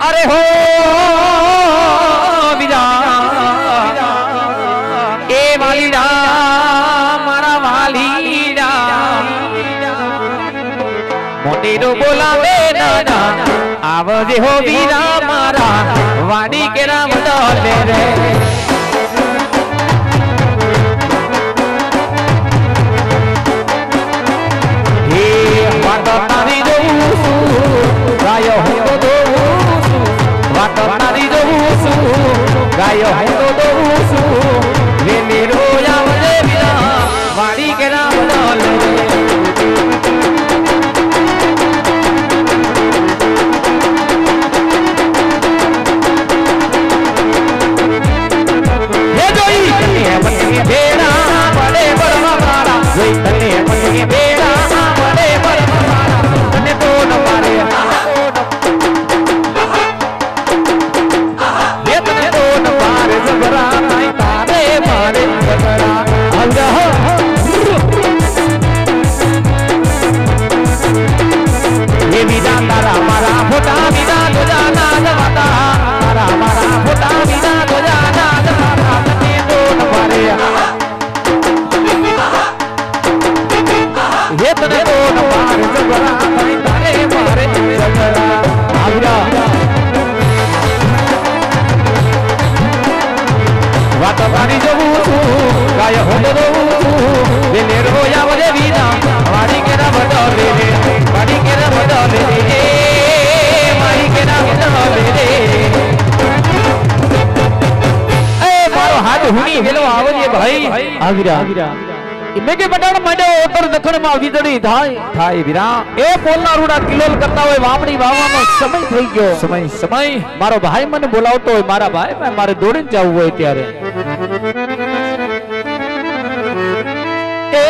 अरे हो विदा ए वालीडा मारा वालीडा मोटेरो बोलावे नाना आवजे हो वीरा मारा वाड़ी के राम डोले रे हे वाटा तारी जोसु गायो हो दोसु वाटा तारी जोसु गायो हो दोसु वे मेरो आवजे वीरा वाड़ी के राम डोले रे बेड़ा बड़े बड़वाड़ा वही तने अपने बेड़ा बड़े बड़वाड़ा तने तो न मारे ये तने तो न मारे जबरा नहीं तारे मारे जबरा आजा ये विदा तारा मारा फोटा विदा तो जाना जवाता तारा मारा फोटा विदा तो जाना जवाता तने तो न मारे ये तने तो न मारे जबरा नहीं तारे मारे जबरा आजा वाता तारी जबू गाय हो दो वेले रोया वजे वीना वाड़ी के ना बदले रे वाड़ी के ना बदले रे वाड़ी के ना बदले रे ए मारो हाथ हुनी वेलो आवजे भाई आविरा इमे के बटाण माडे ओतर दखण માં વીજળી થાય વીરા એ પોલના રૂડા કિલોલ કરતા હોય વામણી વાવાનો સમય થઈ ગયો સમય મારો ભાઈ મને બોલાવતો હોય મારા ભાઈ મારે દોડીને જવું હોય ત્યારે એ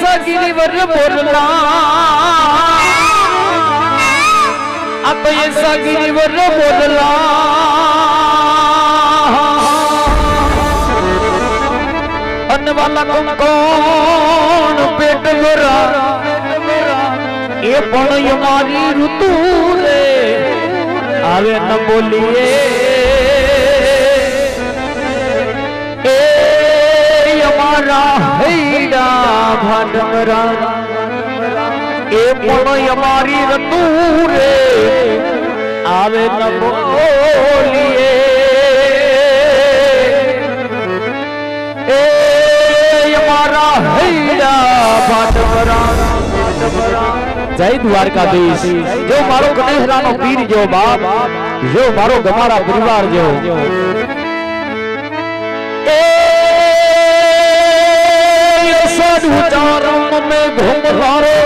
સગીરીવર બોલલા આ તો એ સગીરીવર બોલલા वाला कौन पेट भरा ये पण हमारी ऋतु रे आवे न बोलिए ए हमारा हैडा भाडमरा ये पण हमारी ऋतु रे आवे न बोलिए जय द्वारकाधीश जो मारो गणेशरानो पीर जो बाप जो मारो गमारा परिवार जो ए साधु चारम में घूम लारो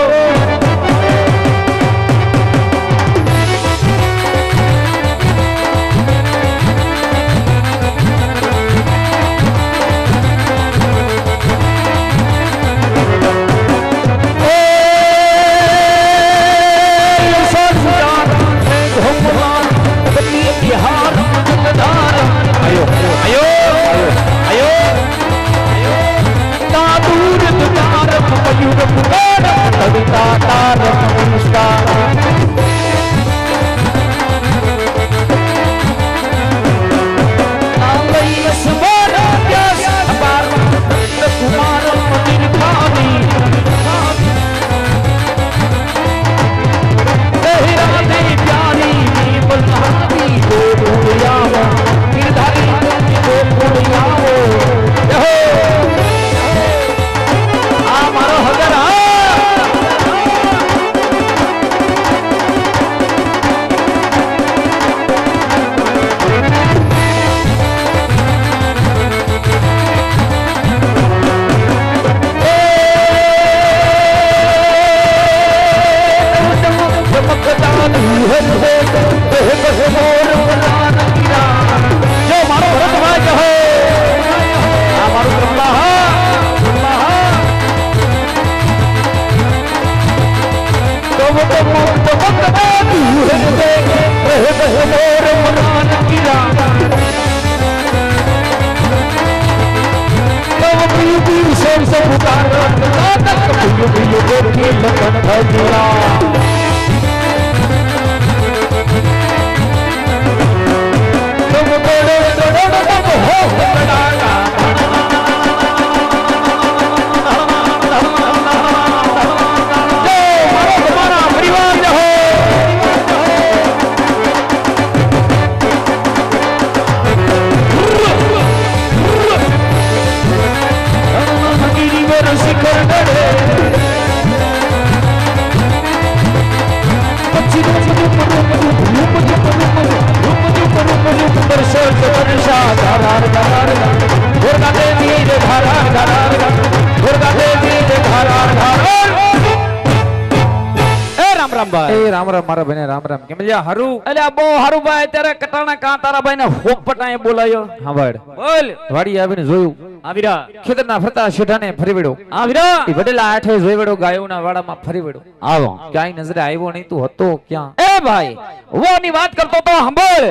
રામ રામ મારા ભાઈને રામ રામ કેમ લ્યા હારું અલ્યા બહુ હારું ભાઈ અત્યારે કટાણા કા તારા ભાઈને હોપ પટાએ બોલાયો હા ભાઈ બોલ વાડી આવીને જોયું આવીરા ખેતરના ફરતા શેઠાને ફરી વડ્યો આવીરા ઈ વડેલા આઠે જોઈ વડ્યો ગાયોના વાડામાં ફરી વડ્યો આવો ક્યાંય નજરે આવ્યો નહીં તું હતો ક્યાં એ ભાઈ વોની વાત કરતો તો સાંભળ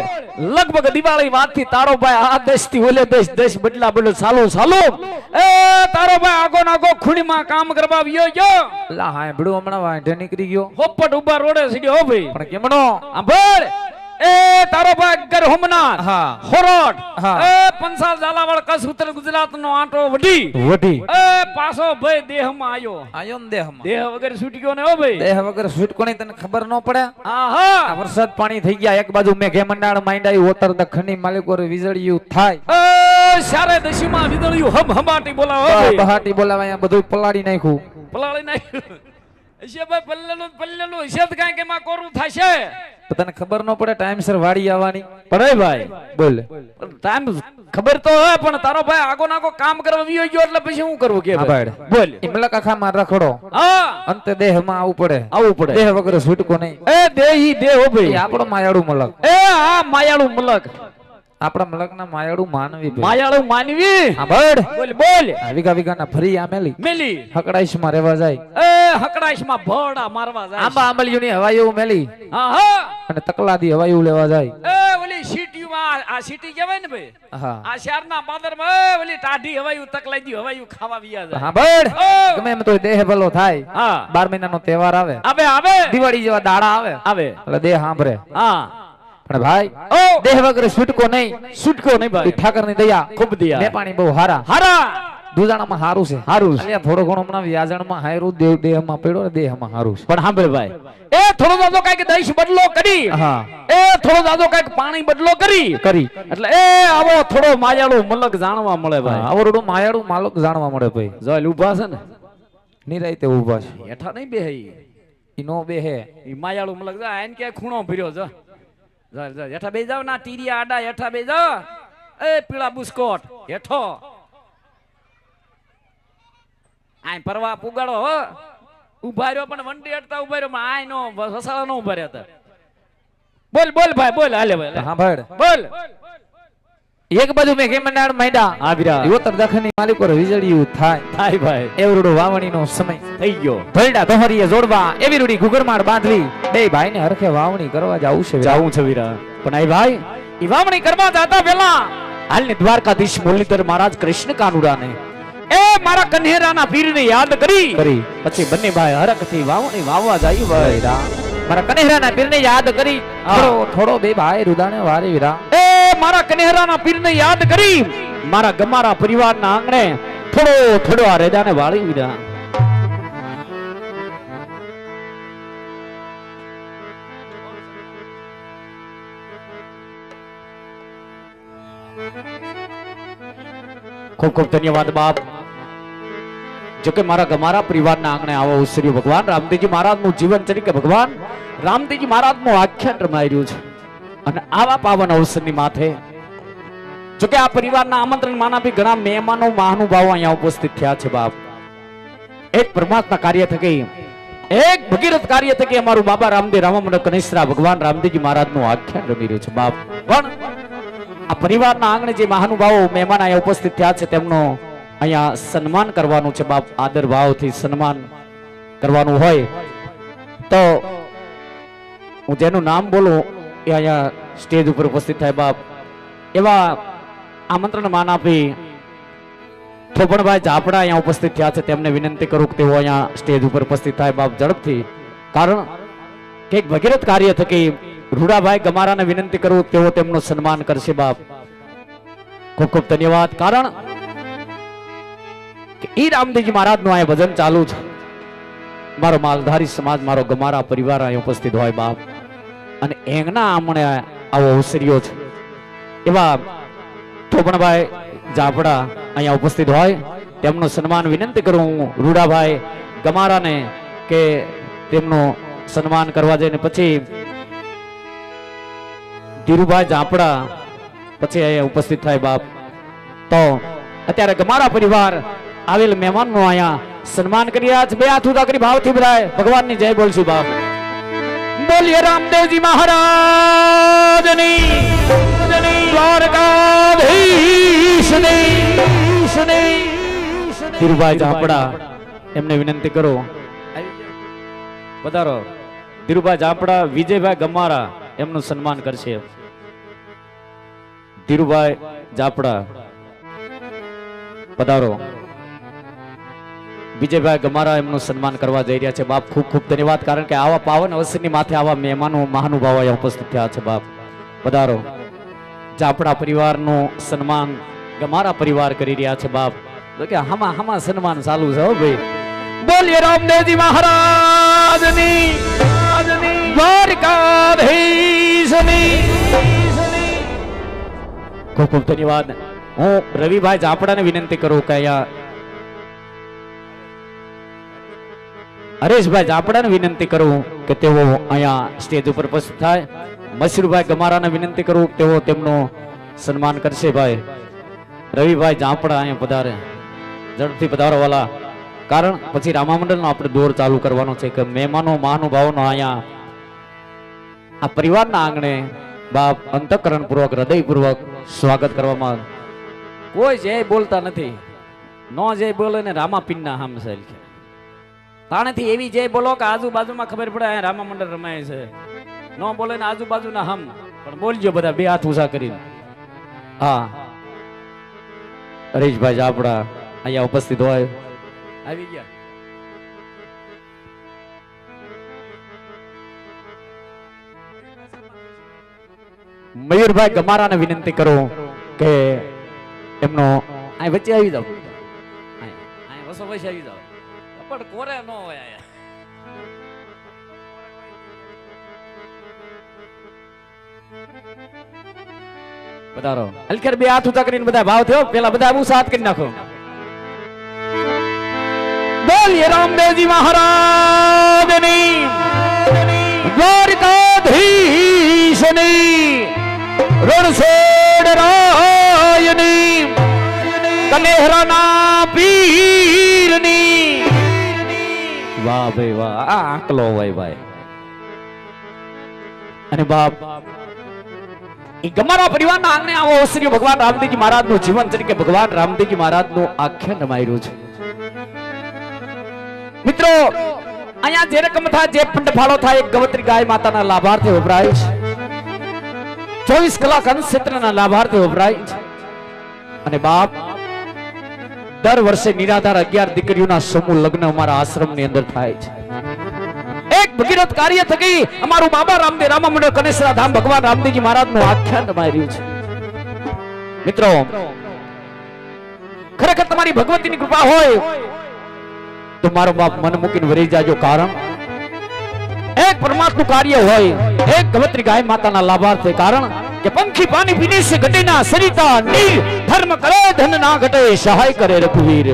લગભગ દિવાળી વાત થી તારો ભાઈ આ દેશ થી ઓલે દેશ બદલા બદલો ચાલો એ તારો ભાઈ આગો નાગો ખૂણીમાં કામ કરવા આવ્યો ગયો લા હા બડો હમણાં વાંઢે નીકળી ગયો હોપટ ઉભા રોડે સીડ્યો હો ભાઈ પણ કેમનો સાંભળ એ તારો ભાઈ ઘર હોમના હા હોરોટ એ પંસાલ ઝાલાવાડ કસ ઉત્તર ગુજરાત નો આંટો વઢી એ પાછો ભાઈ દેહમાં આયો ને દેહમાં દેહ વગર છૂટી ગયો ને હો ભાઈ દેહ વગર છૂટ કોની તને ખબર ન પડે આ વરસાદ પાણી થઈ ગયા એક બાજુ મેઘે મંડાણ માંડાઈ ઓતર દખણી માલિકો વીજળીયું થાય એ સારે દશીમાં વીજળીયું હમાટી બોલાવો ભાઈ બહાટી બોલાવા અહીંયા બધું પલાળી નાખ્યું હશે ભાઈ પલ્લેનું હશે તો કાંઈ કેમાં કોરું થશે તને ખબર ન પડે ટાઈમ સર વાડી આવવાની પડે ભાઈ બોલ ટાઈમ ખબર તો હે પણ તારો ભાઈ આગો નાગો કામ કરવા વિયો ગયો એટલે પછી હું કરવું કે ભાઈ બોલ ઇમલક આખા માં રખડો હા અંતે દેહમાં આવવું પડે દેહ વગર છૂટકો નહીં એ દેહી દેહ હો ભાઈ આપણો માયાળુ મલક એ હા માયાળુ મલક આપણા મલક ના માયાળુ માનવી હા બોલ વિગા ના ફરી આ મેલી હકડાઈશ માં રહેવા જાય એ હકડાઈશ માં ભોડા મારવા જાય આંબા આંબલિયું ની હવાયું મેલી હા અને તકલાદી હવાયું લેવા જાય એ ઓલી સીટી માં આ સીટી કહેવાય ને ભાઈ હા આ શહેર ના બાદર માં ઓલી ટાઢી હવાયું તકલાદી હવાયું ખાવા વિયા જાય હા ગમે એમ તો દેહ ભલો થાય હા 12 મહિનાનો તહેવાર આવે દિવાળી જેવા દાડા આવે એટલે દેહ સાંભળે હા પણ ભાઈ દેહ વગર છૂટકો નહીં ભાઈ ઠાકર ની દયા ખૂબ દયા ને પાણી બહુ હારા દુજાણામાં હારું છે અલ્યા થોડો ઘણો હમણાં વ્યાજણમાં હારું દેહમાં પડ્યો ને દેહમાં હારું છે પણ સાંભળ ભાઈ એ થોડો દાદો કઈક દઈશ બદલો કરી હા એ થોડો દાદો કઈક પાણી બદલો કરી એટલે એ આવો થોડો માયાળુ મલક જાણવા મળે ભાઈ આવો થોડો માયાળુ માલક જાણવા મળે ભાઈ જો ઉભા છે ને નિરાયતે ઉભા છે હેઠા નહીં બેહે ઈ નો બેહે ઈ માયાળુ મલક જા આઈને કે ખૂણો ભર્યો જો હેઠા બે જાવ ના ટીરિયા આડા હેઠા બે જાવ એ પીળા બુસ્કોટ હેઠો આય પરવા પુગાડો હો ઉભા રહ્યો પણ વંડી અડતા ઉભા રહ્યો આય નો વસાળા નો ઉભા રહ્યા બોલ ભાઈ બોલ હાલે ભાઈ હા ભાઈ બોલ એક બાજુ મેં કેમનાડ માંડા આવીરા યોતર દખની માલિકો વીજળીયું થાય ભાઈ એવડો વાવણી નો સમય થઈ ગયો ભલડા દોહરીએ જોડવા એવી રૂડી ગુગરમાળ બાંધવી બે ભાઈ ને હરખે વાવણી કરવા જાવું છે વીરા પણ આઈ ભાઈ ઈ વાવણી કરવા જાતા પેલા હાલની દ્વારકાધીશ મુરલીધર મહારાજ કૃષ્ણ કાનુડાને એ મારા કન્હેરાના પીરને યાદ કરી પછી બંને ભાઈ હરખથી વાવણી વાવવા જાય ભાઈ મારા કન્હેરાના પીરને યાદ કરી થોડો બે ભાઈ રુદાને વારે વીરા એ મારા કન્હેરાના પીરને યાદ કરી મારા ગમારા પરિવારના આંગણે થોડો આ રેદાને વાળી વીરા ખૂબ ખૂબ ધન્યવાદ બાપ જો કે મારા ગમારા પરિવારના આંગણે આવો ઉસર્યો ભગવાન રામદેવજી મહારાજનું જીવન તરીકે ભગવાન રામદેવજી મહારાજનું આખ્યાન રમાયું છે અને આવા પાવન અવસરની માથે જો કે આ પરિવારના આમંત્રણ માના બી ઘણા મહેમાનો મહાનુભાવો અહીંયા ઉપસ્થિત થયા છે બાપ એક પરમાત્મા કાર્ય થકી એક ભગીરથ કાર્ય થકી અમારું બાબા રામદેવ રામમંડળ કનિષ્ઠા ભગવાન રામદેવજી મહારાજનું આખ્યાન રમી રહ્યું છે બાપ પણ આ પરિવારના આંગણે જે મહાનુભાવો મહેમાન અહીંયા ઉપસ્થિત થયા છે તેમનો અહીંયા સન્માન કરવાનું છે બાપ આદર ભાવથી સન્માન કરવાનું હોય તો હું જેનું નામ બોલું એ અહીંયા સ્ટેજ ઉપર ઉપસ્થિત થાય બાપ એવા આમંત્રણ માન આપી થોપણભાઈ ઝાપડા અહીંયા ઉપસ્થિત થયા છે તેમને વિનંતી કરું કે તેઓ અહીંયા સ્ટેજ ઉપર ઉપસ્થિત થાય બાપ ઝડપથી કારણ કે એક ભગીરથ કાર્ય થકી રૂડાભાઈ ગમારાને વિનંતી કરું તેઓ તેમનું સન્માન કરશે બાપ ખૂબ ખૂબ ધન્યવાદ. કારણ કે ઈ રામદેવજી મહારાજ નું આ ભજન ચાલુ છે. મારો માલધારી સમાજ, મારો ગમારા પરિવાર અહીં ઉપસ્થિત હોય બાપ, અને એંગના આમણે આવો અવસર્યો છે. એવા થોપણભાઈ જાપડા અહીંયા ઉપસ્થિત હોય, તેમનું સન્માન વિનંતી કરું હું રૂડાભાઈ ગમારાને કે તેમનું સન્માન કરવા જઈને પછી ધીરુભાઈ જાપડા પછી અહીંયા ઉપસ્થિત થાય બાપ. તો અત્યારે ગમારા પરિવાર આવેલ મહેમાનનું અહીંયા સન્માન કરી રહ્યા છે. બે હાથ ઊંચા કરી ભાવથી બધાય ભગવાનની જય બોલશું બાપ. બોલીએ રામદેવજી મહારાજની, દ્વારકાધીશની. ધીરુભાઈ જાપડા એમને વિનંતી કરો પધારો. ધીરુભાઈ જાપડા વિજયભાઈ ગમારા એમનું સન્માન કરશે. ધીરુભાઈ જાપડા પધારો. વિજયભાઈ ગમારા એમનું સન્માન કરવા જઈ રહ્યા છે બાપ. ખૂબ ખૂબ ધન્યવાદ. કારણ કે આવા પાવન અવસરની માથે આવા મહેમાનો મહાનુભાવો અહીંયા ઉપસ્થિત થયા છે બાપ. પધારો. જાપડા પરિવારનું સન્માન ગમારા પરિવાર કરી રહ્યા છે બાપ. કે હમા સન્માન ચાલુ છે હો ભાઈ. બોલીએ રામદેવજી મહારાજની, દ્વારકાધીશની. ખૂબ ખૂબ ધન્યવાદ. હું રવિભાઈ જાપડાને વિનંતી કરું કે અહીંયા હરેશભાઈ જાપડાને વિનંતી કરું કે તેઓ અહીંયા સ્ટેજ ઉપર ઉપસ્થિત થાય. મશરૂભાઈ ગમારાને વિનંતી કરું તેઓ તેમનું સન્માન કરશે ભાઈ. રવિભાઈ જાપડા અહીંયા પધારે, ઝડપથી પધારો વાલા. કારણ પછી રામા મંડળનો આપણે દોર ચાલુ કરવાનો છે કે મહેમાનો મહાનુભાવોનો અહીંયા આ પરિવારના આંગણે બાપ અંતઃકરણપૂર્વક હૃદયપૂર્વક સ્વાગત કરવામાં. કોઈ જય બોલતા નથી. નો જય બોલે ને રામાપીનના હામ છે. તાણેથી એવી જય બોલો કે આજુબાજુમાં ખબર પડે અહીંયા રામા મંડળ રમાય છે. નો બોલે ને આજુબાજુના હમ પણ બોલજો બધા બે હાથ ઊંચા કરીને. હા, હરેશભાઈ જાપડા અહીંયા ઉપસ્થિત હોય. આવી ગયા. મયુરભાઈ ગમારાને વિનંતી કરું કે એમનો અહીં વચ્ચે આવી જાવ. અહીં વસો વચ્ચે આવી જાવ. પણ કોરે ન હોય આયા. પધારો. હલકેર બે હાથ ઊંચા કરીને બધા ભાવ થયો. પેલા બધા બહુ સાથ કરી નાખો. બોલીએ રામદેવજી મહારાજની, દ્વારકાધીશની, રણછોડ રાયની, કનેહરાના પીરની. વાહ ભાઈ વાહ. આ આંકલો હોય ભાઈ. અને બાપ એ ગમારા પરિવારના આંગણે આવો શ્રી ભગવાન રામદેવજી મહારાજનું જીવન તરીકે ભગવાન રામદેવજી મહારાજનું આખ્યાન રમાયું છે. મિત્રો અહીંયા જે રકમ થાય, જે પંડ ફાળો થાય, એક ગવત્રી ગાય માતાના લાભાર્થે વપરાય છે. 24 કલાક અંશ ક્ષેત્રના લાભાર્થે વપરાય છે. અને બાપ દર વર્ષે નિરાધાર 11 દીકરીઓના સમૂહ લગ્ન અમારા આશ્રમની અંદર થાય છે. એક ભગીરથ કાર્ય થકી અમારું બાબા રામદેવ રામા મંડળ કનેસરા ધામ ભગવાન રામદેવજી મહારાજનું આખ્યાન રમાયું છે. મિત્રો ખરેખર તમારી ભગવતીની કૃપા હોય તો મારો બાપ મન મૂકીને વરી જાજો. કારણ એક પરમાત્માનું કાર્ય હોય, એક ગવત્રી ગાય માતાના લાભાર્થે. કારણ કે પંખી પાણી પીને સે ઘટે ના સરિતા નીર, ધર્મ કરે ધન ના ઘટે, સહાય કરે રઘુવીર.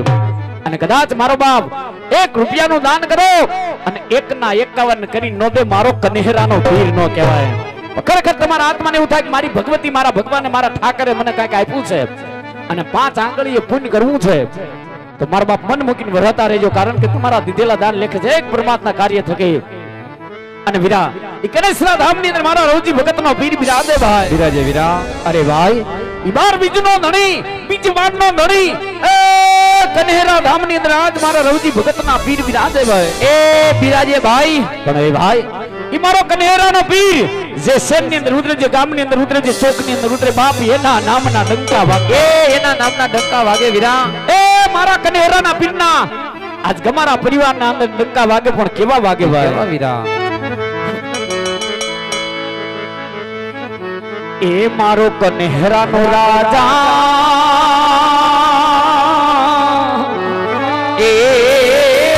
અને કદાચ મારો બાપ 1 રૂપિયાનું દાન કરો અને 1 ના 51 કરી નો દે, મારો કનેહરાનો પીર નો કહેવાય. ખરેખર તમારા આત્માને એવું થાય કે મારી ભગવતી, મારા ભગવાને, મારા ઠાકરે મને કાંઈક આપ્યું છે અને 5 આંગળીએ પુણ્ય કરવું છે. તો મારા બાપ મન મૂકીને વરતા રહેજો. કારણ કે તમારા દીધેલા દાન લેખે છે એક પરમાત્મા કાર્ય થકે. અને વીરા ઈ કનેસરા ધામની અંદર મારા રવજી ભગતનો પીર બિરાજે ભાઈ. બિરાજે વીરા. અરે ભાઈ ઈ બાર બીજનો ધણી, બીજ બારનો ધણી, એ કનેરા ધામની અંદર આજ મારા રવજી ભગતના પીર બિરાજે ભાઈ. એ બિરાજે ભાઈ. પણ એ ભાઈ ઈ મારો કનેરાનો પીર જે શહેરની અંદર ઉતરે, જે ગામની અંદર ઉતરે, જે ચોકની અંદર ઉતરે, બાપ એના નામના ડંકા વાગે. એના નામના ડંકા વાગે વીરા. એ મારા કનેરાના પીરના આજ ગમારા પરિવારના અંદર ડંકા વાગે. પણ કેવા વાગે ભાઈ વીરા. એ મારો કનેહરાનો રાજા એ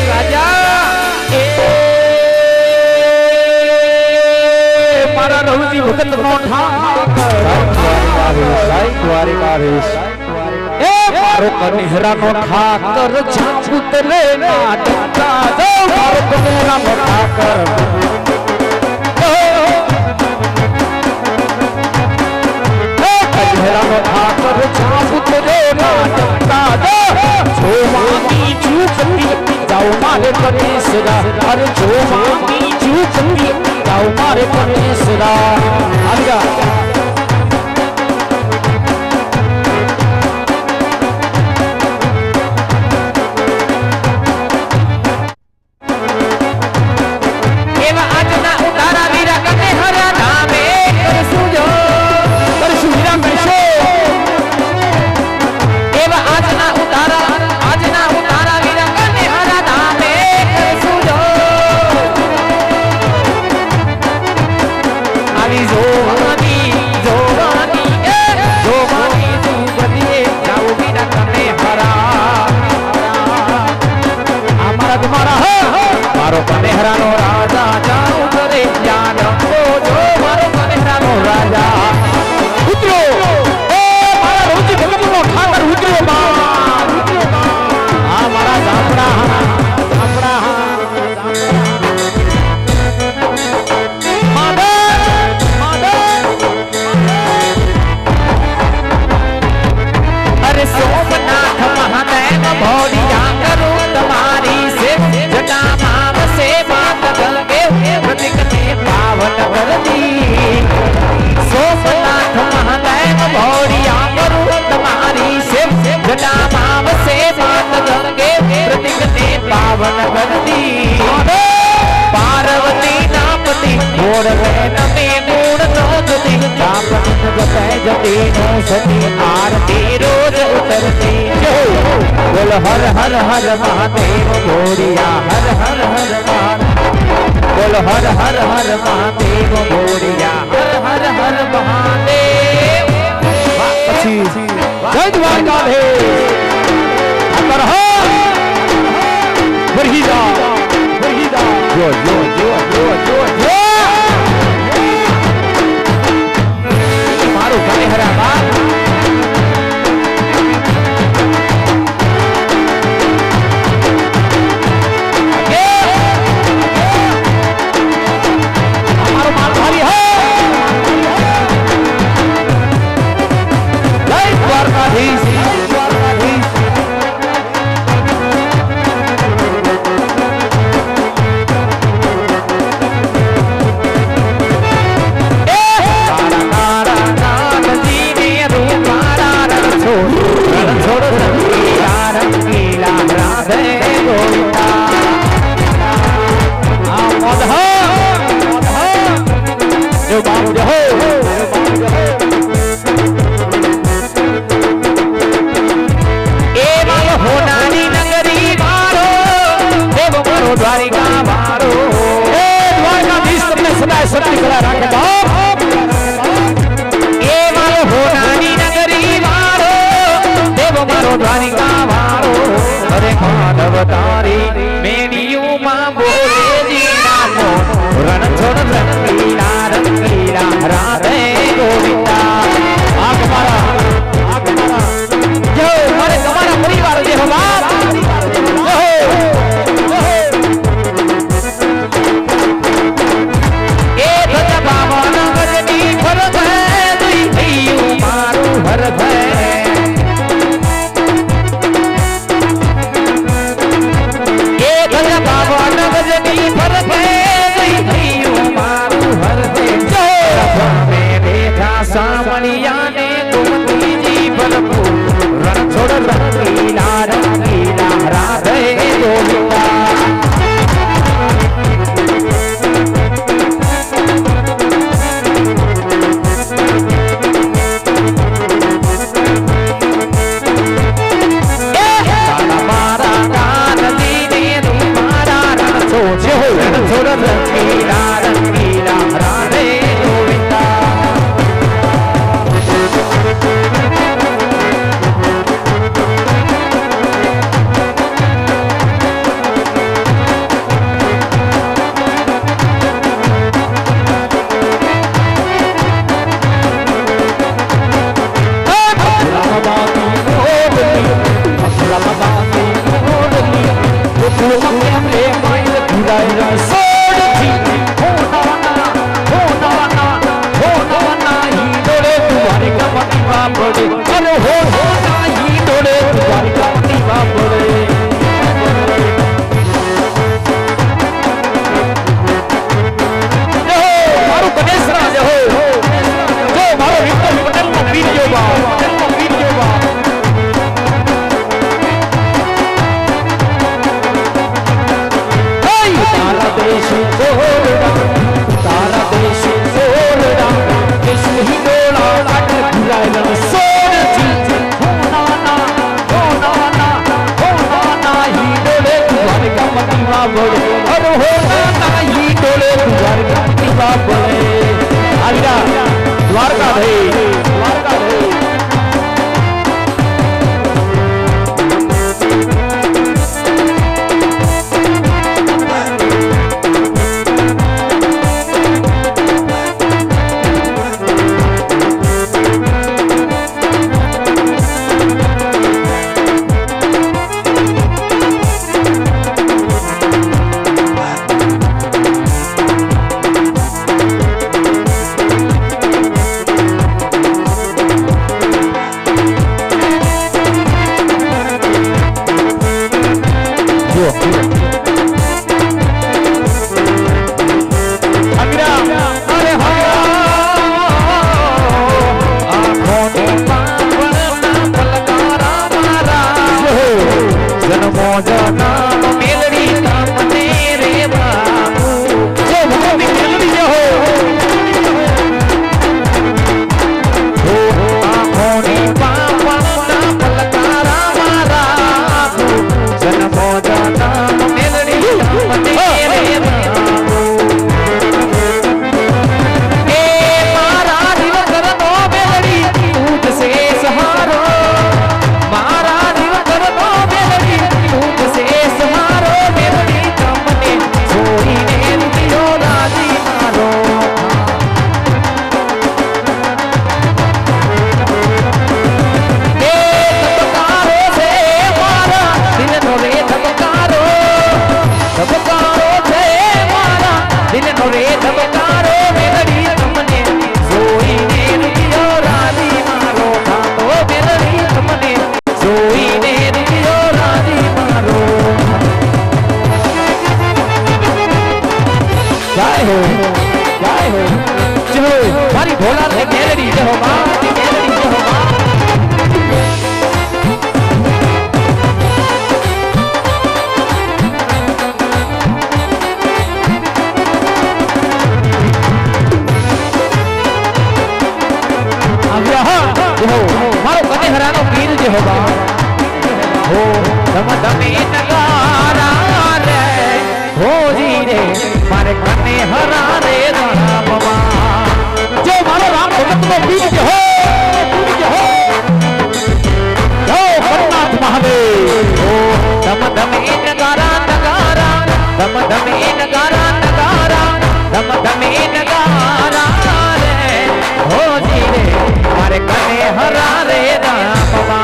રાજા એ મારા રવજી ભગતનો દ્વારિકાધીશ એ મારો કનેહરાનો ઠાકર છાપુતરે ના ટકા દો મારો કનેહરાનો ઠાકર કનેહરાનો ઠાકર છાપુતરે ના ટકા દો જો મામી ચૂકતી જાઓ મારે કનેસરા અરે જો મામી ચૂકતી જાઓ મારે કનેસરા આવ્યા કનેહરાનો રાજા જાઉં કરે જ્ઞાન જો મારો કનેહરાનો રાજા ઉતરો એ મારા રોજી ભગતનો ઠાકર ઉતરો આ મારા જાપડા અરે સોમનાથ મહાદેવ ભોડિયા કરું તમારી સે જટામાં से बात गंगे प्रतीक ने पावन कर दी सोमनाथ महादेव भौरिया करूं तुम्हारी से जटा माम से बात गंगे प्रतीक ने पावन कर दी पार्वती नापति मोर बहन में गुण नोजती कापन जपै जती नो सती आरती रोज उतरती बोल हर हर हर महादेव भौरिया हर हर हर बोल हर हर हर महादेव भौरिया हर हर हर महादेव પછી જય દ્વારકાધીશ અમર હો વરહીદા જો જો જો જો જો જો મારું કનેહરા બાપ દ્વારિકા મારો એ દ્વારકાધીશ તમને સદાય શક્તિ કળા રાખે બાપ એ મારો હોનાની નગરી મારો દેવ મારો દ્વારિકા મારો અરે માધવ તારી મેનિયું માં બોલે જી નામો રણ છોડ રંગીલા રાધે ગોવિંદા આ તમારા જો મારે તમારા પરિવાર જે હો બાપ એ ધજા બકારો મેલડી તમને જોઈને રૂપિયો રાજી મારો થાતો મેલડી તમને જોઈને રૂપિયો રાજી મારો જય હો જય મારી ભોલા ને મેલડી જય હો મારી મેલડી જય હો મારો કને હરાનો પીર જે હોબા હો ધમ ધમે નગારા રે હો જી રે મારે કને હરા રે રામવા જો મારો રામ ભગત નો પીર જે હો જો પરમાત્મા મહાદેવ હો ધમ ધમે નગારા નગારા ધમ ધમે નગારા નગારા ધમ ધમે નગારા રે હો જી રે મારે કને હરા રે રામવા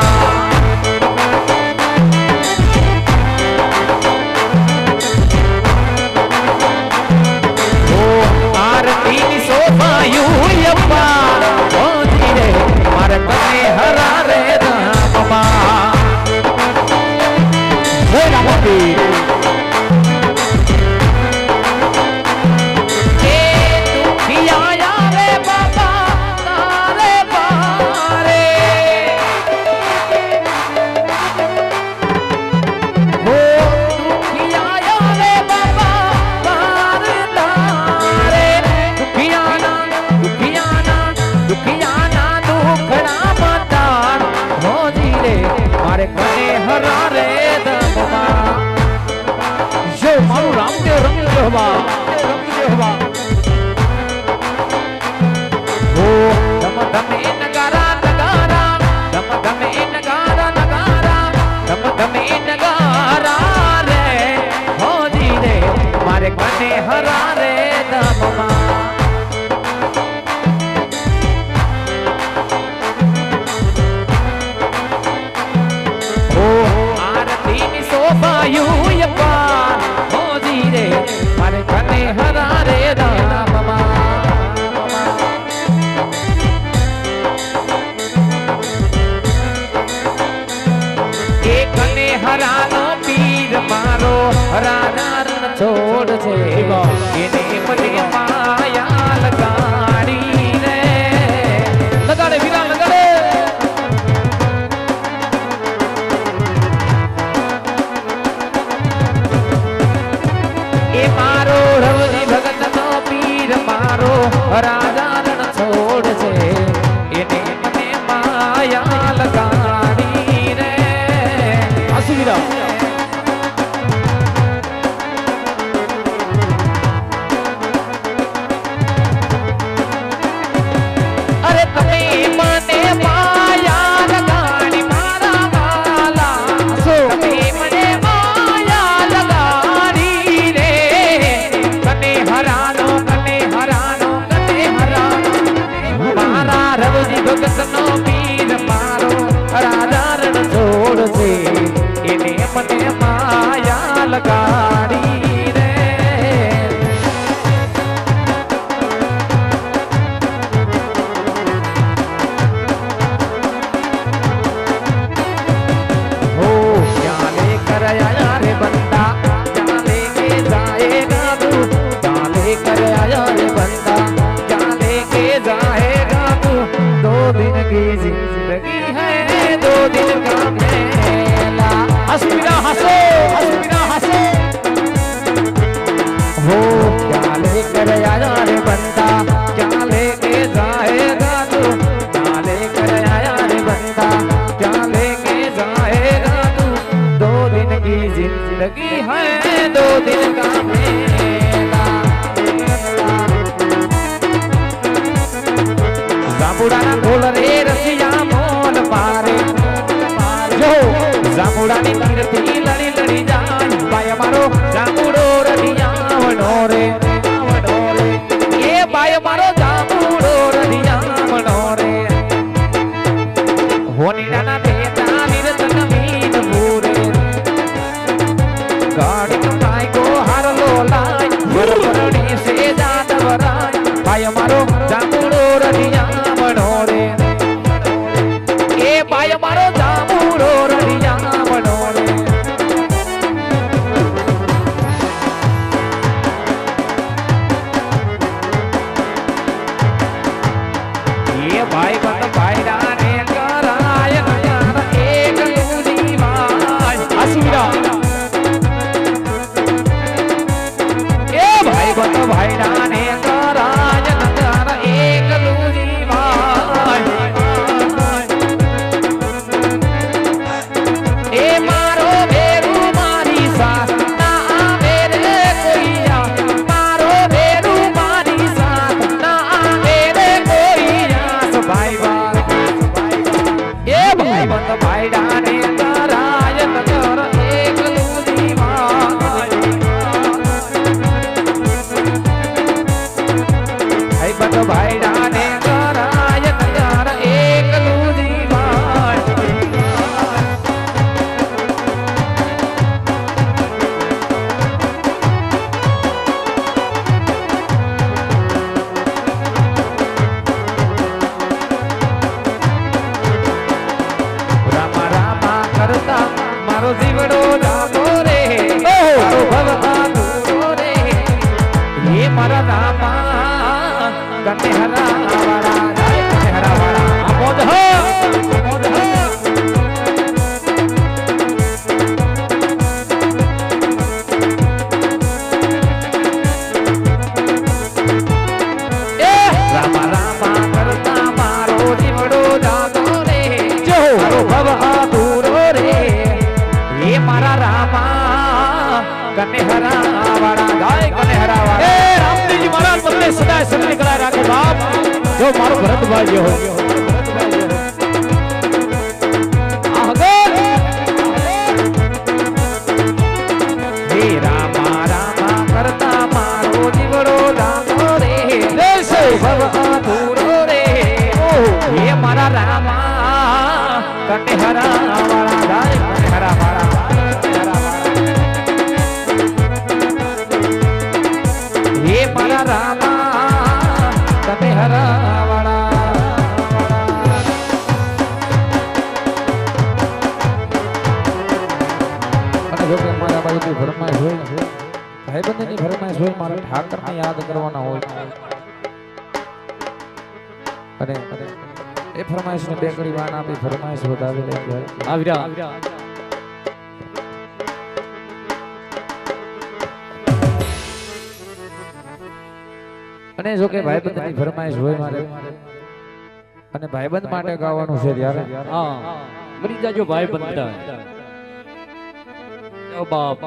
ઓ આરતી ની શોભાયું યપ્પા ઓ ધીરે મારે કને હરા રે રામવા હે રામપી છોડ છે એને મને માયા લગાડી રે લગાડે વીરા લગાડે એ મારો રવજી ભગત નો પીર મારો રાજા રણ છોડ છે એને મને માયા લગાડી રે આસુ વીરા લગાડી રે હો ક્યાં લે કર આયા રે બંદા ક્યાં લેકે જાએગા તું ક્યાં લે કર આયા રે બંદા ક્યાં લેકે જાએગા તું દો દિન કી જિંદગી હૈ દો દિન કા મેલા હસબીરા હસો हो क्या लेकर आया रे बंदा क्या लेके जाएगा तू क्या लेकर आया रे बंदा क्या लेके जाएगा तू दो दिन की जिंदगी है दो दिन का मेला जामुड़ाना बोल रे रसिया मोल पारे जो जामुड़ानी कीर्ति लड़ी लड़ी जाए बाय मारो जामुड़ो रदिया वनोरे ये बाय मारो जामुड़ो रदिया वनोरे होनी नाना बेटा निरतन मीन पूरे गाड़ी कमाई को हर लोलाई बरबरनी से जात वरा ભાઈ અમારો જાંબુડો રડિયામણો રે એ ભાઈ અમારો જાંબુડો રડિયામણો રે એ ભાઈ બંધ ભાઈ રાને કરાય નયન એક લુજી ભાઈ આસુરા એ ભાઈ બંધ ભાઈ રાને કરાય નયન એક લુજી ભાઈ એ મારો બેરુ મારી સાસ ના આવે રે કોઈયા મારો બેરુ મારી સાસ ના આવે રે કોઈયા ભાઈ બાર એ ભાઈ બંધ ભાઈ રાને કરાય નજર એક લુજી ભાઈ બંધ ભાઈ રાને કરાય નજર એક લુજી ભાઈ રામા રામા કરતા મારો જીવડો જાતો રે મારો ભવ આધુરો રે એ મારા રામા કને હરાવાળા જાય કને હરાવાળા મોદ હો મોદ હો એ રામા રામા કરતા મારો જીવડો જાતો રે જો મારો ભવ આધુરો રે એ મારા રામા કને હરાવાળા જાય કને હરાવાળા એ રામજી મહારાજ તમને સદાય સન્ની કરાય રાખે બાપ જો મારો ભરતભાઈ હો હે રામા રામા કરતા મારો જીવડો જાતો રે દેશે ભવ આધુરો રે હે મારા રામા કને હરાવાળા જાય કને હરાવાળા હે મારા રામા તમે હરાવાળા અને જો કે મારા બાજુથી ફરમાઈશ હોય ભાઈબંધની ફરમાઈશ હોય મારા ઠાકરને યાદ કરવાના હોય અને એ ફરમાઈશને બે ઘડી વાન આપી ફરમાઈશ વધાવી લે આવ્યા અને જો કે ભાઈબંધની ફરમાઈશ હોય મારે અને ભાઈબંધ માટે ગાવાનું છે ત્યારે હા મરી જાજો ભાઈબંધ ઓ બાપ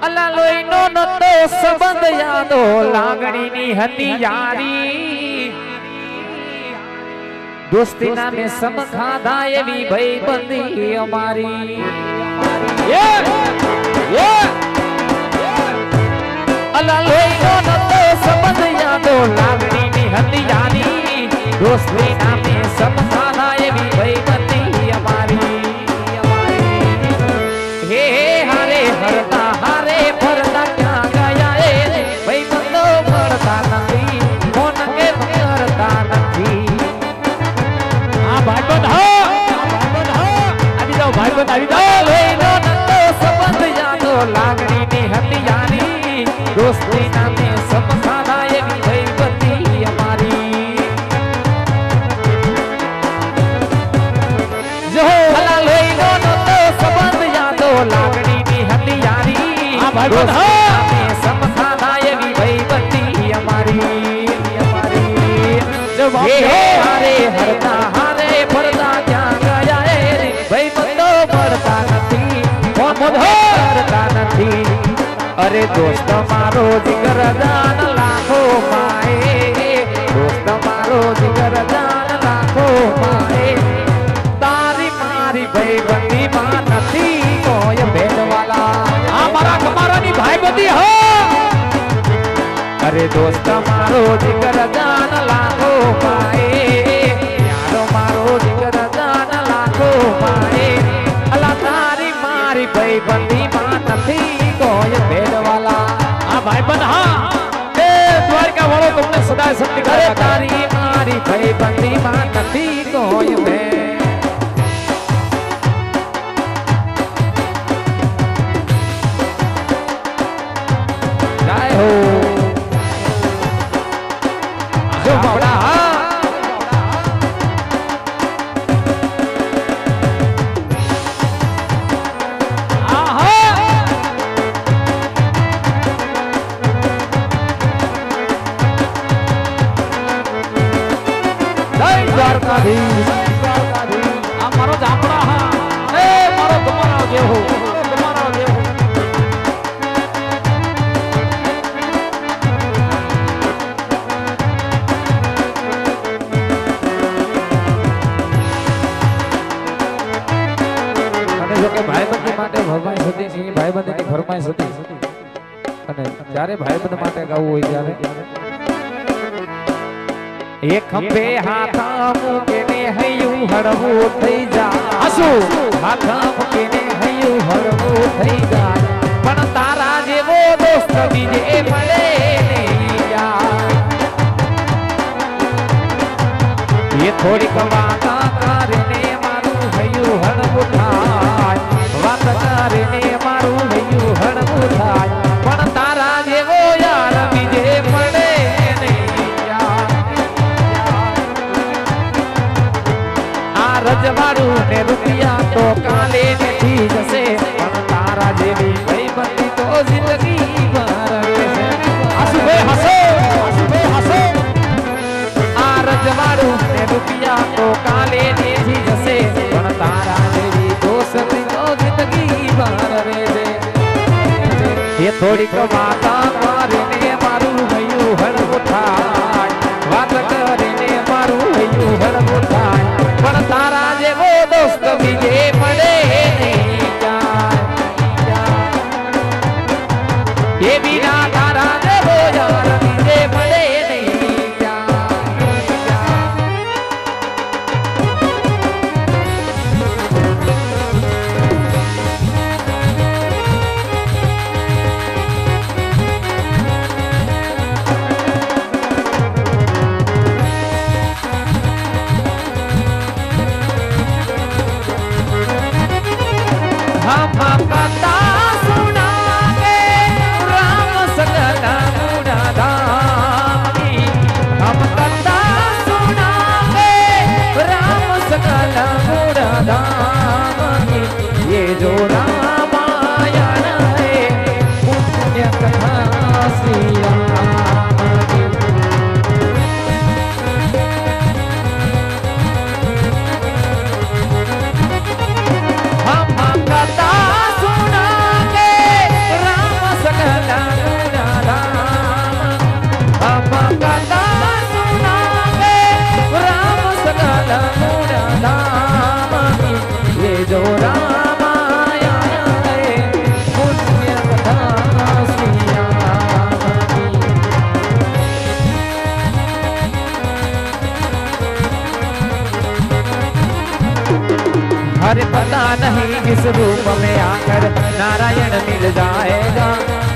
અલા લોહીનો નતો સંબંધ યાદો લાગણીની હતી યારી દોસ્તી નામે સમ ખાધા એવી ભાઈબંધી અમારી અલા લોહીનો નતો સંબંધ યાદો લાગણીની હતી યારી દોસ્તી નામે સમ ખાધા એવી ભાઈબંધી અમારી હે હારે હરતા હારે ફરતા ક્યાં ગયા એ ભાઈબંધો મળતા નથી ફોન કે કરતા નથી આ ભાઈબંધ આવી જાઓ ભાઈબંધ આવી જાઓ લોહીનો નતો સંબંધ યાદો લાગણીની હતી યારી દોસ્તી નામે સમખાના એવી ભાઈબંધી અમારી જો અલા લોહીનો નતો સંબંધ યાદો લાગણીની હતી યારી આ ભાઈબંધ નામે સમખાના એવી ભાઈબંધી અમારી હે હારે હરતા હારે ફરતા ક્યાં ગયા એ ભાઈબંધો મળતા નથી કરતા નથી અરે દોસ્ત મારો જીગર જાન લાખો માએ દોસ્ત મારો જીગર જાન લાખો માએ તારી મારી ભાઈબંધી માં નથી કોઈ ભેદવાલા આ મારા કમારાની ભાઈબંધી હો અરે દોસ્ત મારો જીગર જાન લાખો માએ યારો મારો જીગર જાન લાખો માએ અલા તારી મારી ભાઈબંધી માં નથી કોઈ ભેદવાલા આ ભાઈબંધ હા એ દ્વારકા વાળો બોલાય શક્તિ કરે તારી મારી ભાઈ બંધી માં નથી કોઈ મે જય હો જો બાવડા આ મારો જાપડા હા એ મારો તમારો જેવો તમારો જેવો અને જો કે ભાઈબંધી માટે ફરમાઈશ હતી ની ભાઈબંધીની ફરમાઈશ હતી અને જ્યારે ભાઈબંધ માટે ગાવું હોય ત્યારે એક ખંભે હાથ મૂકીને હૈયું હળવું થઈ જાય આસુ હાથ મૂકીને હૈયું હળવું થઈ જાય પણ તારા જેવો દોસ્ત બીજે મળે નહીં યાર એ થોડીક વાત કરીને મારું હૈયું હળવું થાય વાત કરીને મારું હૈયું હળવું થાય પણ તારા જેવો યાર બીજે મળે રજવાડું ને રૂપિયા તો કાલે નથી જશે પણ તારા જેવી ભાઈબંધી તો જિંદગી ભર રહેશે આસુભાઈ હસો આસુભાઈ હસો આ રજવાડું ને રૂપિયા તો કાલે નથી જશે પણ તારા જેવી દોસ્તી તો જિંદગી ભર રહેશે એ થોડીક વાત કરીને મારું હૈયું હળવું થાય વાત કરીને મારું હૈયું હળવું થાય પણ તારા જેવો દોસ્ત બીજે મળે નહીં એ વિના તારા જેવો યાર બીજે મળે નહીં ये जो रामायण है पुण्य कथा श्री राम की हम कथा सुनांगे राम सकल गुणधाम हम कथा सुनांगे राम सकल गुणधाम ये जो रामायण है पुण्य कथा श्री राम की हरे पता नहीं किस रूप में आकर नारायण मिल जाएगा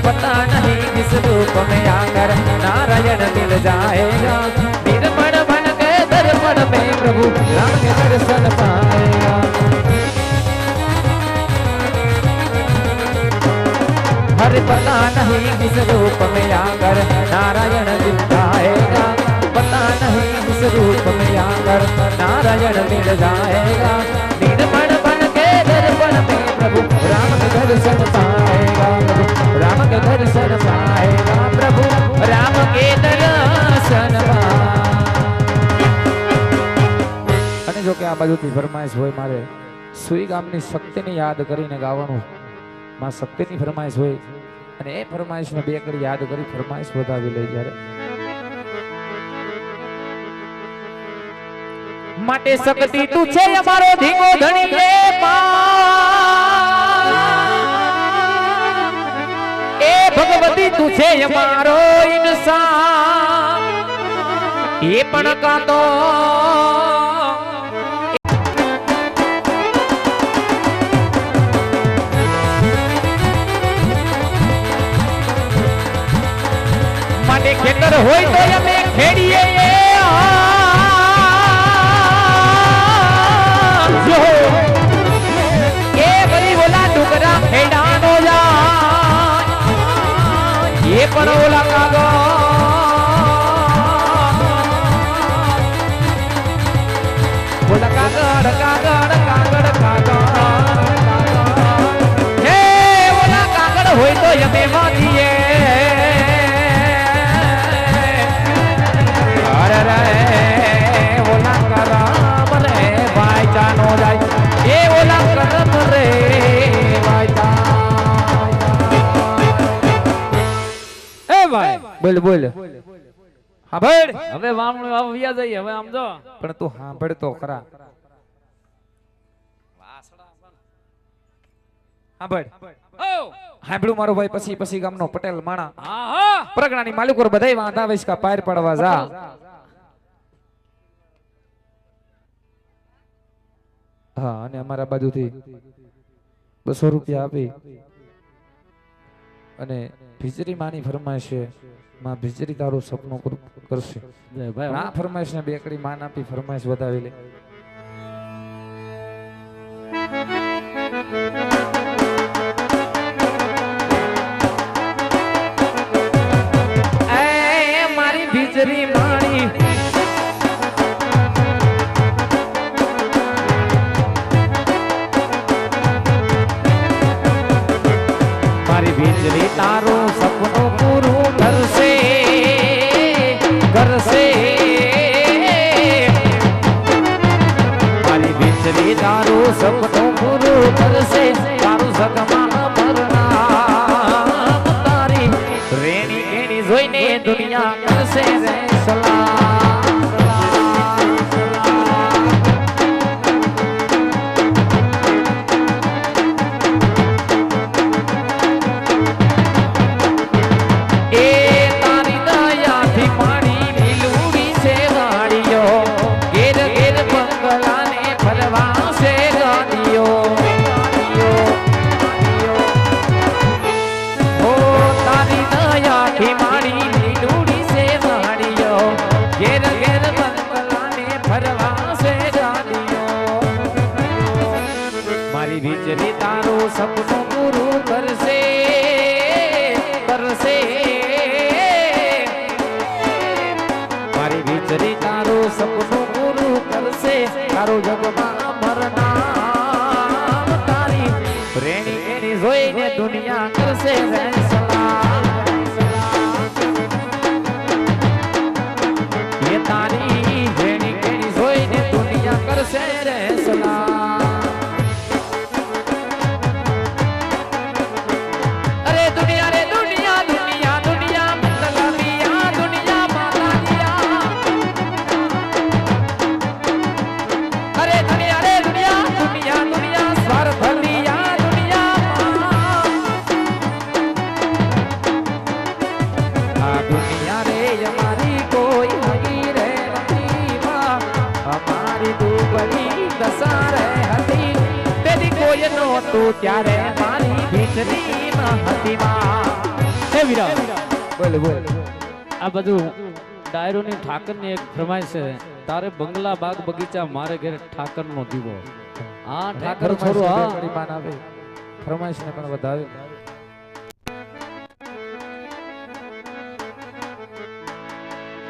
पता नहीं किस रूप में आकर नारायण मिल जाएगा निर्मण बन के दर्पण में प्रभु राम के दर्शन पाएगा हरे पता नहीं किस रूप में आकर नारायण मिल जाएगा पता नहीं किस रूप में आकर नारायण मिल जाएगा निर्मण बन के दर्पण में प्रभु राम के दर्शन पाएगा प्रभु राम के दर्शन पाएगा प्रभु राम के दर्शन અને જો કે આ બાજુથી ફરમાઈશ હોય મારે સુઈ ગામની શક્તિને યાદ કરીને ગાવાનું માં શક્તિની ફરમાઈશ હોય અને એ ફરમાઈશને બે કડી યાદ કરી ફરમાઈશ વધાવી લે જ્યારે માટે શક્તિ તું છે અમારો ધીંગો ધણી લે એ ભગવતી તું છે અમારો ઇન્સાન એ પણ કાતો માટે ખેતર ખેતર હોય તો અમે ખેડીએ એ બધી ઓલા ડુંગરા ખેડાનો જાય એ પણ ઓલા કાગળ ઓલા કાગળ કાગળ કાગળ કાગળ હે ઓલા કાગળ હોય તો અમે વાંચીએ ઓલા કરમ રે વાયચા નો જાય એ ઓલા કરમ રે વાયચા એ ભાઈ બોલ બોલ હા ભાઈ હવે વામણું આવ્યા જઈએ હવે આમ જો પણ તું સાંભળ તો ખરા સાંભળ સાંભળ્યું મારો ભાઈ પછી પછી ગામનો પટેલ માણા હા હા પ્રગણાની માલિકોર બધાય વાંધા વેસકા પાર પડવા જા હા અને અમારા બાજુથી 200 રૂપિયા આપી અને ભીજરી માની ફરમાઈશ છે માં ભીજરી તારું સપનું કરશે ભાઈ આ ફરમાઈશ ને બેકડી માન આપી ફરમાઈશ વધાવી લે મારી ભીજરી માણી મારી ભીજરી તારું સપનું પૂરું કરશે કરશે મારી ભીજરી તારું સપનું પૂરું કરશે તારું સગમાં મરનામ તારી રેણી એની જોઈને દુનિયા કરશે રે સલામ ભીજરી તારું સપનું પૂરું કરશે કરશે મારી ભીજરી તારું સપનું પૂરું કરશે તારું જગમાં મરનામ તારી રેણી એની જોઈને દુનિયા કરશે એ તારી રેણી એની જોઈને દુનિયા કરશે રે સલામ ત્યારે મારી ભીતરી હતી હે વીરા બોલ બોલ આ બધું ડાયરોની ઠાકરની એક ફરમાઈશ છે તારે બંગલા બાગ બગીચા મારે ઘરે ઠાકરનો દીવો હા ઠાકર છોરો હા માન આવે ફરમાઈશ ને પણ વધાવે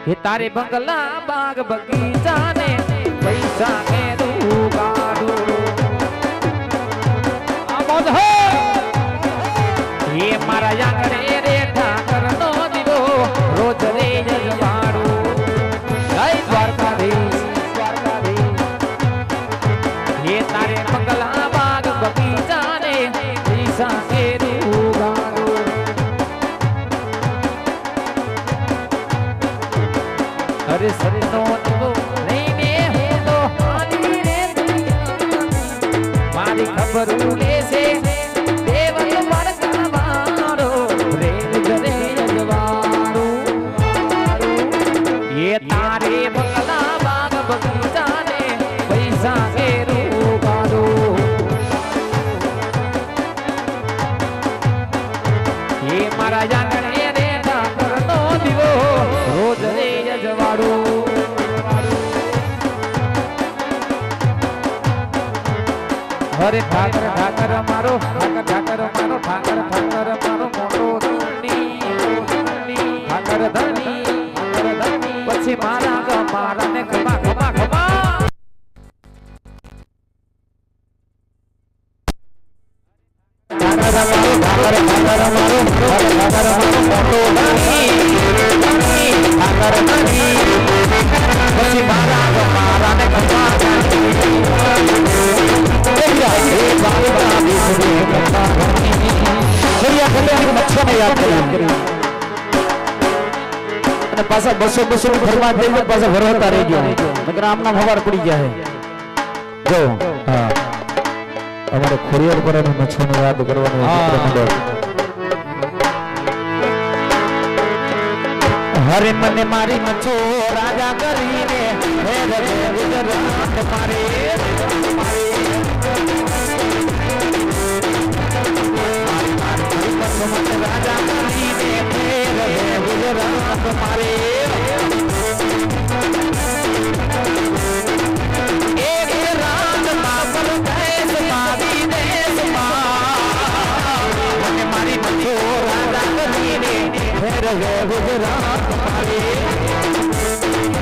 હે તારે બંગલા બાગ બગીચા ને પૈસા કે તું ગાડું ये मारा आंगणे रे ठाकर नो दीवो रोज रे जजवाड़ू जय द्वारकाधीश ये तारे मंगला बाग बगीचा ने ईसा के रूगाड़ू अरे सरिनो दीवो लेने हो तो हाली रे मारी खबर ले से तारे बंगला बाग बगीचा ने पैसा के रूगाड़ू ये मारा आंगणे रे ठाकर नो दीवो હરે ઠાકર ઠાકર મારો ઠાકર ઠાકર મારો ઠાકર ઠાકર મારો મોટો ધણી ઠાકર ધણી પછી મારા મારા ને ખમા ખમા ખમા ઠાકર મારો મોટો ધણી ઠાકર ધણી પછી મારા ને ખમા पासा 200 फरमा दे पासा भरता रह गयो मगर आमना हवार पड़ी जाए जो हां हमारे खोरियर पर मच्छो ने याद करवानो मित्र हरे मने मारी मच्छो राजा करीने हे रे गुजरात मारे राजा करीने हे रे गुजरात मारे एक रात मापर देश मारी देश मने मारी मच्छो राजा करीने हे रे गुजरात मारे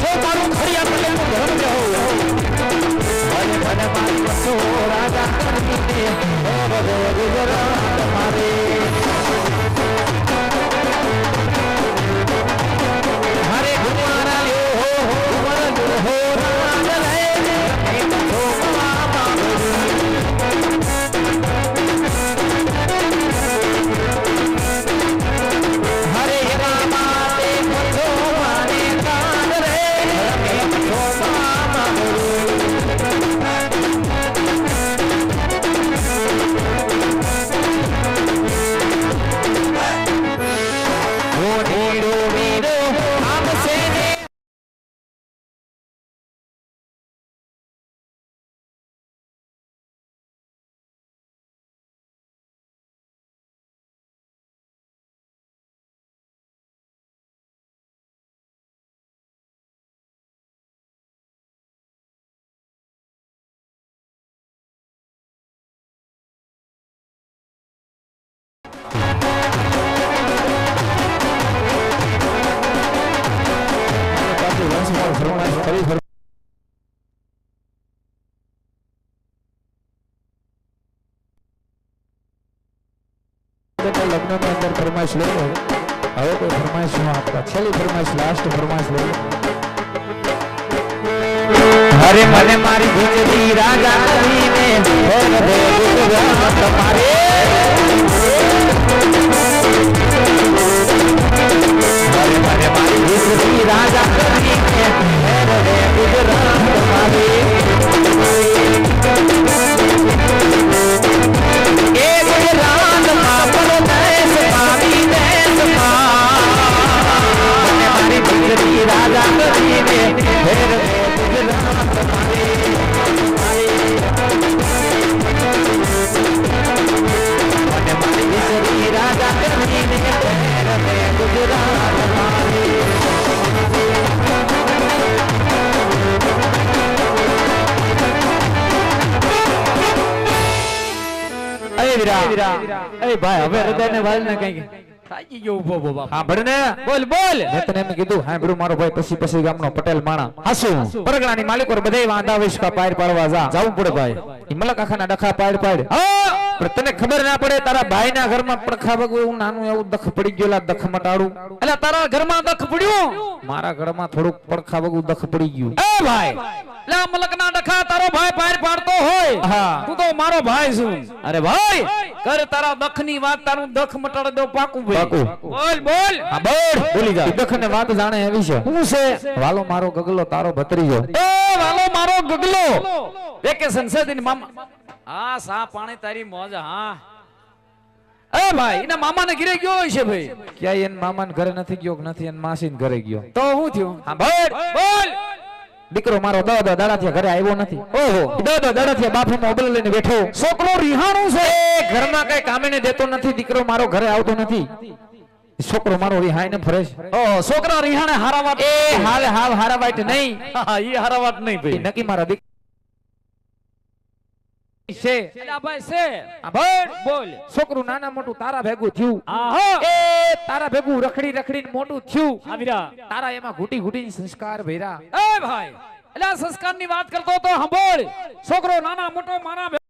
जो मारू खड़िया पले तो घर में हो मने मने मारी मच्छो राजा करीने हे रे गुजरात मारे लग्न में अंदर फरमाइश ले लो હવે કોઈ ફરમાઈશ માં આપતા છેલ્લી ફરમાઈશ લાસ્ટ ફરમાઈશ લે હરે મને મારી ગુજરી રાજા કરીને હર દે ગુજરાત તમારે હરે મને મારી ગુજરી રાજા કરીને હર દે ગુજરાત તમારે राजा करीने हेर रे गुजरात मारे मने मारी बिसरी राजा करीने हेर रे गुजरात मारे अरे वीरा ए भाई હવે હૃદયને વાલને કઈ થાકી ગયો ઉભો બાબા હા ભડને બોલ બોલ મેં તને એમ કીધું હા બ્રુ મારો ભાઈ પછી ગામનો પટેલ માણા હાસુ પરગણાની માલિકો બધે વાંધા વિશ્વા પાર પાડવા જાવું પડે ભાઈ હિમલા કાખાના ડખા પાડ હા પણ તને ખબર ના પડે તારા ભાઈના ઘરમાં પડખા બગવું એવું નાનું એવું દખ પડી ગયોલા દખ મટાડું એટલે તારા ઘરમાં દખ પડ્યું મારા ઘરમાં થોડુંક પડખા બગવું દખ પડી ગયું એ ભાઈ લા મલકના ડખા તારો ભાઈ પાર પાડતો હોય હા તું તો મારો ભાઈ છું અરે ભાઈ કર તારા દખની વાત તારું દખ મટાડ દો પાકું ભાઈ બોલ બોલ હા બોલ બોલી જા દખને વાત જાણે એવી છે હું છે વાલો મારો ગગલો તારો ભત્રીજો એ વાલો મારો ગગલો વેકેશન છે દિન મામા હા સા પાણી તારી મોજ હા એ ભાઈ એના મામાને ઘરે ગયો હોય છે ભાઈ ક્યાં એન મામાને ઘરે નથી ગયો કે નથી એન માસીને ઘરે ગયો તો શું થયું હા બોલ બોલ દીકરો મારો દાદા દાડાથી ઘરે આવ્યો નથી ઓહો દાદા દાડાથી બાફમાં ઓબલ લઈને બેઠો છોકરો રિહાણું છે ઘરમાં કઈ કામે ને દેતો નથી દીકરો મારો ઘરે આવતો નથી છોકરો મારો રિહાઈને ફરે છે ઓહો છોકરા રિહાણે હારાવાટ એ હાલ હાલ હારાવાટ નહીં હા ઈ હારાવાટ નહીં ભાઈ નકી મારા છે અલા ભાઈ છે આ ભણ બોલ છોકરું નાના મોટું તારા ભેગું થયું આહો એ તારા ભેગું રખડી રખડીને મોટું થયું આવીરા તારા એમાં ઘૂટી ઘૂટીને સંસ્કાર ભર્યા એ ભાઈ એટલે સંસ્કારની વાત કરતો તો સાંભળ છોકરો નાના મોટો મારા